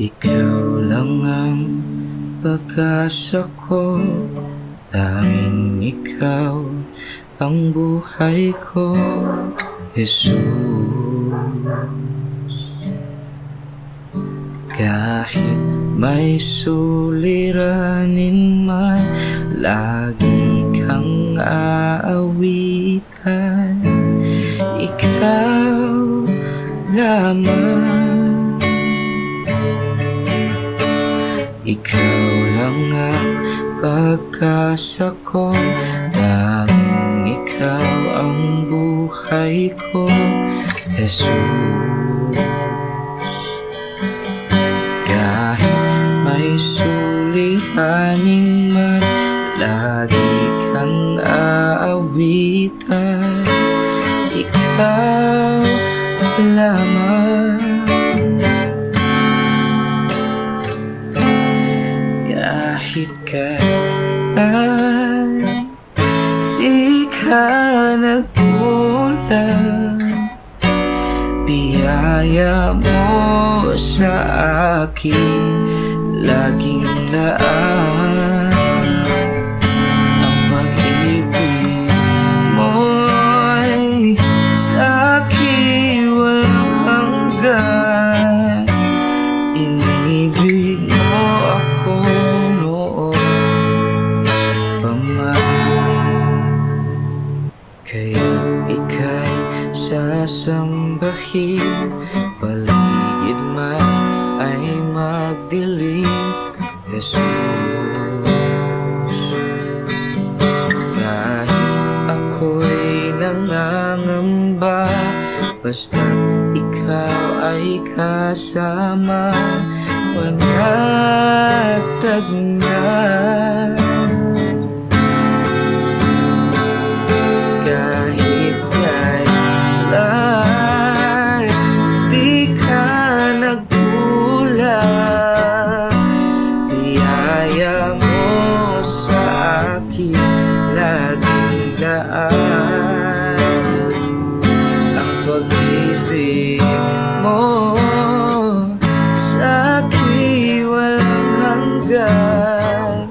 Ikaw lang ang pag-asa ko, tanging ikaw ang buhay ko, Jesus. Kahit may suliranin man, lagi kang aawitan. Ikaw lamang, ikaw lang ang pag-asa ko, tanging ikaw ang buhay ko, Jesus. Kahit may suliranin man, lagi kang aawitan. Ikaw lamang, kahit kailan di ka nagkulang, biyaya mo sa akin laging laan. Ang pag-ibig mo'y sa akin walang hanggan. Inibig mo ako noon pa man, kaya ika'y sasambahin, paligid man ay magdilim, Jesus. Kahit ako'y nangangamba, basta't ikaw ay kasama, panatag na. Kahit kailan di ka nagkulang, biyaya mo sa akin laging daan. Ang pag-ibig mo sa akin walang hanggan.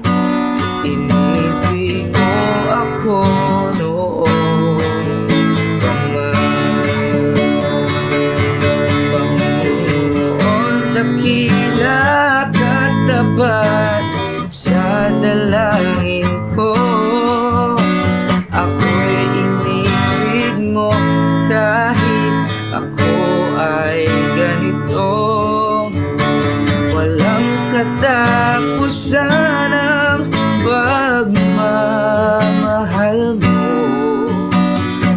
Inibig mo ako noon pa man. Panginoon, dakila katapat sa dalangin ko. Ako'y inibig mo kahit ako ay ganito. Walang katapusan ang pagmamahal mo,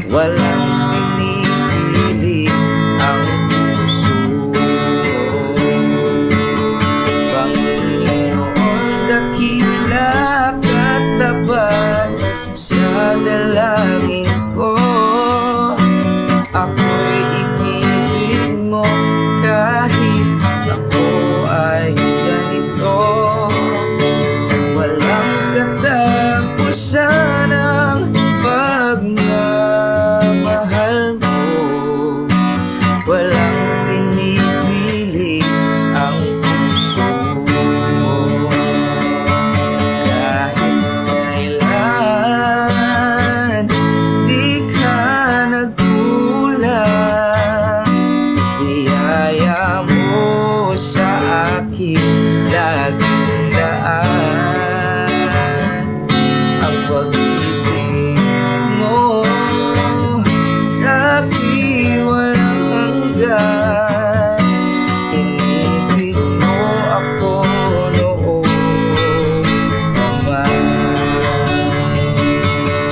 walang pinipili ang puso mo. Panginoon, dakila katapat sa dalangin ko. Ako'y inibig mo kahit ako ay ganito. Walang katapusan ang pagmamahal mo, walang pinipili ang puso mo. Kahit kailan di ka nagkulang, biyaya mo sa akin laging daan. Ang pag-ibig mo sa akin walang hanggan. Inibig mo ako noon pa man.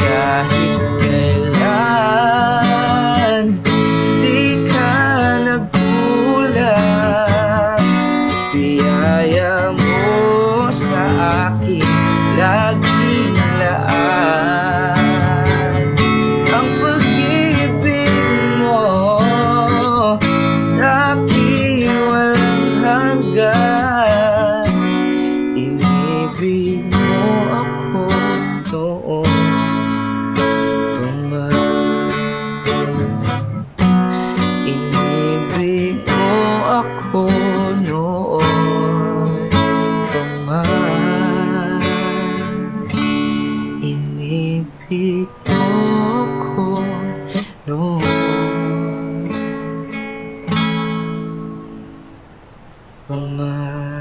Kahit kailan di ka nagkulang, biyaya mo sa akin laging laan. Ang pag-ibig mo sa akin walang hanggan. Inibig mo ako noon pa man. Inibig mo ako noon Tinatabi mo ko noon. Mga